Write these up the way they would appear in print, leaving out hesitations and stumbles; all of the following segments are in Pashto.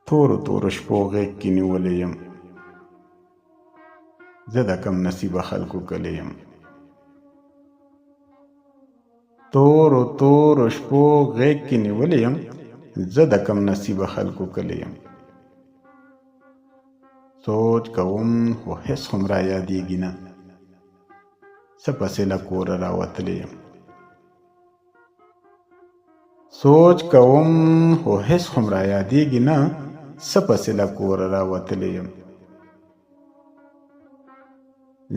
تورو تورو شپو غیږ کې نیولی یم، زه د کم نصیبه خلکو کلی یم. تورو تورو شپو غیږ کې نیولی یم، زه د کم نصیبه خلکو کلی یم. سوچ کوم خو هېڅ هم را یادېږي نه، څه پسې له کوره راوتلی یم. سوچ کوم خو هېڅ هم را یادېږي نه، څه پسې له کوره راوتلی یم.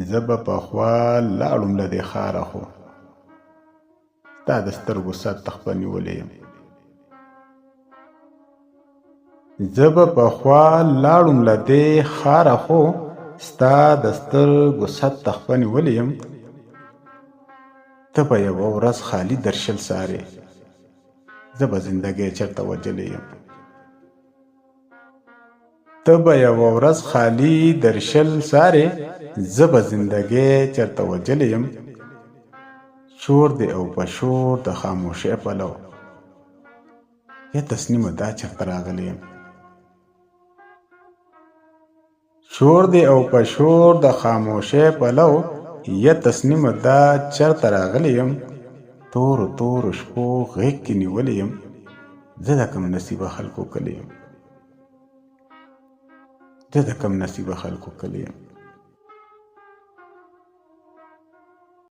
زه به پخوا لاړم له دې ښاره، خو ستا د سترګو سر تخپه نیولی یم. زه به پخوا لاړم له دې ښاره، خو ستا د سترګو سر تخپه نیولی یم. ته به یوه ورځ خالي درشل سارې، زه به زندګۍ چرته وجلی یم. ته به یوه ورځ خالي درشل سارې، زه به زندګۍ چرته وجلی یم. شور دی او په شور د خاموشۍ پلو، یا تسنیمه دا چرته راغلی یم. شور دی او په شور د خاموشۍ پلو، یا تسنیمه دا چرته راغلی یم. تورو تورو شپو غیږ کې نیولی یم، زه د کم نصیبه خلکو کلی یم. زه د کم نصیبه خلکو کلی یم.